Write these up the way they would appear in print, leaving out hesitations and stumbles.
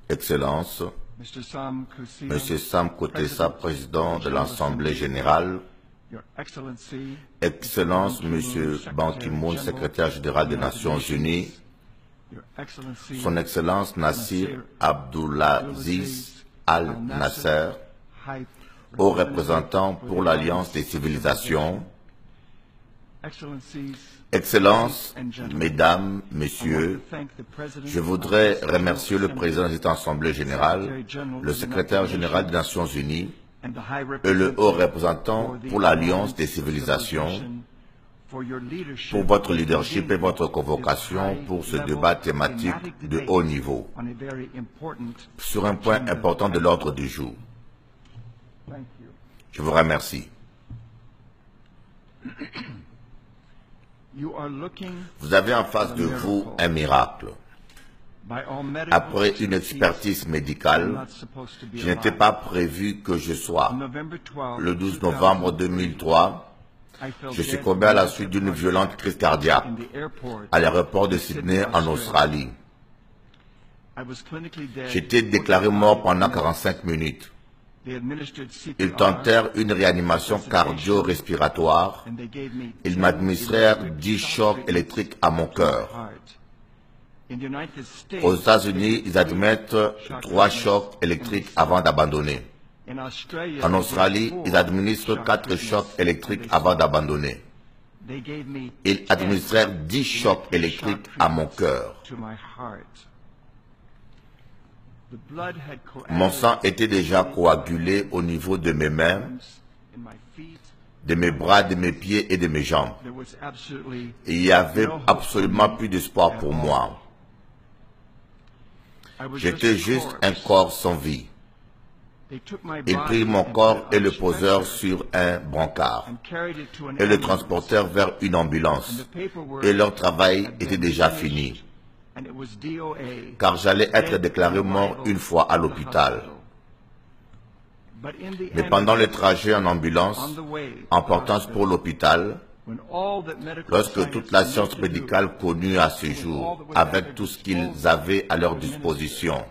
Excellences, Monsieur Sam Kutesa, président de l'Assemblée générale, Excellences, Monsieur Ban Ki-moon, secrétaire général des Nations unies, Son Excellence Nasir Abdulaziz Al-Nasser, haut représentant pour l'Alliance des civilisations, Excellences, Mesdames, Messieurs, je voudrais remercier le président de cette Assemblée générale, le secrétaire général des Nations unies et le haut représentant pour l'Alliance des civilisations pour votre leadership et votre convocation pour ce débat thématique de haut niveau sur un point important de l'ordre du jour. Je vous remercie. Vous avez en face de vous un miracle. Après une expertise médicale, je n'étais pas prévu que je sois. Le 12 novembre 2003, je succombais à la suite d'une violente crise cardiaque à l'aéroport de Sydney en Australie. J'étais déclaré mort pendant 45 minutes. Ils tentèrent une réanimation cardio-respiratoire. Ils m'administrèrent 10 chocs électriques à mon cœur. Aux États-Unis, ils admettent 3 chocs électriques avant d'abandonner. En Australie, ils administrent 4 chocs électriques avant d'abandonner. Ils administrèrent 10 chocs électriques à mon cœur. Mon sang était déjà coagulé au niveau de mes mains, de mes bras, de mes pieds et de mes jambes. Et il n'y avait absolument plus d'espoir pour moi. J'étais juste un corps sans vie. Ils prirent mon corps et le posèrent sur un brancard et le transportèrent vers une ambulance. Et leur travail était déjà fini, car j'allais être déclaré mort une fois à l'hôpital. Mais pendant le trajet en ambulance, en partance pour l'hôpital, lorsque toute la science médicale connue à ce jour, avec tout ce qu'ils avaient à leur disposition,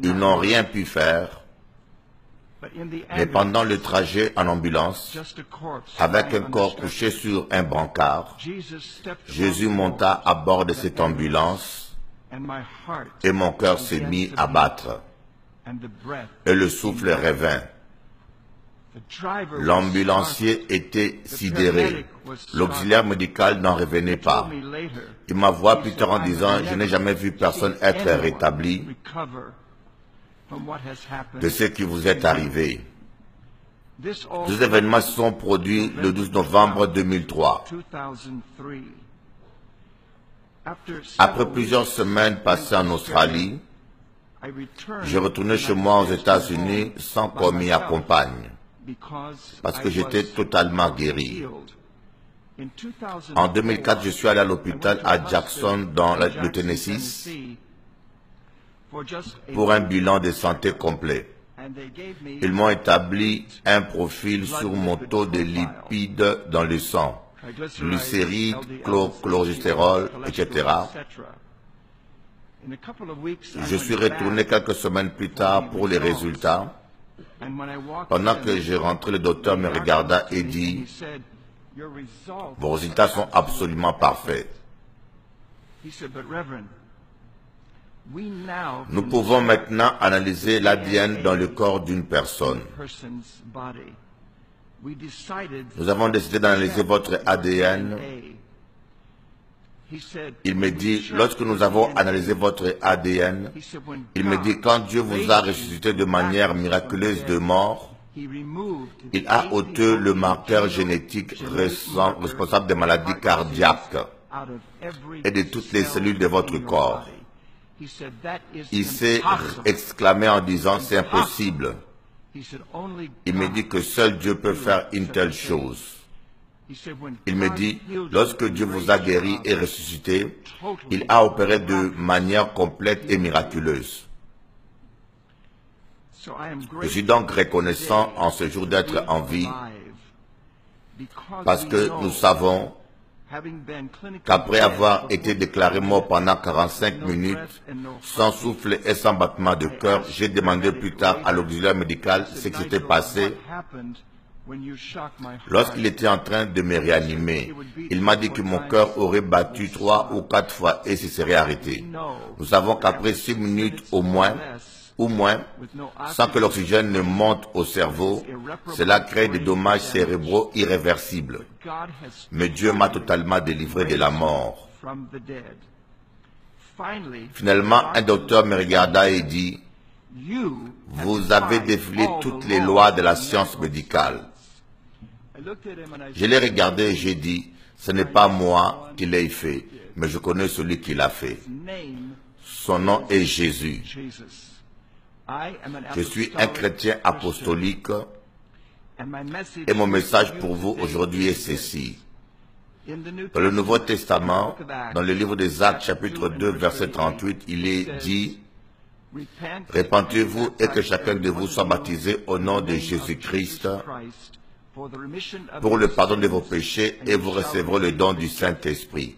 ils n'ont rien pu faire. Mais pendant le trajet en ambulance, avec un corps couché sur un brancard, Jésus monta à bord de cette ambulance et mon cœur s'est mis à battre et le souffle revint. L'ambulancier était sidéré. L'auxiliaire médical n'en revenait pas. Il m'avoua plus tard en disant « Je n'ai jamais vu personne être rétabli de ce qui vous est arrivé. » Deux événements se sont produits le 12 novembre 2003. Après plusieurs semaines passées en Australie, je retournais chez moi aux États-Unis sans qu'on m'y accompagne, parce que j'étais totalement guéri. En 2004, je suis allé à l'hôpital à Jackson, dans le Tennessee, pour un bilan de santé complet. Ils m'ont établi un profil sur mon taux de lipides dans le sang, glycérides, cholestérol, etc. Je suis retourné quelques semaines plus tard pour les résultats. Pendant que je rentrais, le docteur me regarda et dit « Vos résultats sont absolument parfaits. Nous pouvons maintenant analyser l'ADN dans le corps d'une personne. Nous avons décidé d'analyser votre ADN. » Il me dit, lorsque nous avons analysé votre ADN, il me dit, quand Dieu vous a ressuscité de manière miraculeuse de mort, il a ôté le marqueur génétique responsable des maladies cardiaques et de toutes les cellules de votre corps. Il s'est exclamé en disant, c'est impossible. Il me dit que seul Dieu peut faire une telle chose. Il me dit, lorsque Dieu vous a guéri et ressuscité, il a opéré de manière complète et miraculeuse. Je suis donc reconnaissant en ce jour d'être en vie, parce que nous savons qu'après avoir été déclaré mort pendant 45 minutes, sans souffle et sans battement de cœur, j'ai demandé plus tard à l'auxiliaire médical ce qui s'était passé. Lorsqu'il était en train de me réanimer, il m'a dit que mon cœur aurait battu 3 ou 4 fois et se serait arrêté. Nous savons qu'après 6 minutes ou moins, sans que l'oxygène ne monte au cerveau, cela crée des dommages cérébraux irréversibles. Mais Dieu m'a totalement délivré de la mort. Finalement, un docteur me regarda et dit, « Vous avez défié toutes les lois de la science médicale. » Je l'ai regardé et j'ai dit, « Ce n'est pas moi qui l'ai fait, mais je connais celui qui l'a fait. Son nom est Jésus. » Je suis un chrétien apostolique et mon message pour vous aujourd'hui est ceci. Dans le Nouveau Testament, dans le livre des Actes chapitre 2 verset 38, il est dit, « Repentez-vous et que chacun de vous soit baptisé au nom de Jésus-Christ pour le pardon de vos péchés et vous recevrez le don du Saint-Esprit. »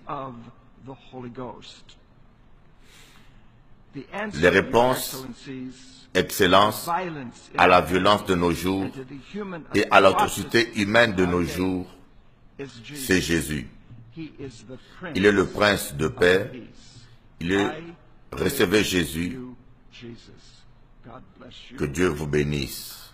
Les réponses, excellence, à la violence de nos jours et à l'atrocité humaine de nos jours, c'est Jésus. Il est le prince de paix. Recevez Jésus. Que Dieu vous bénisse.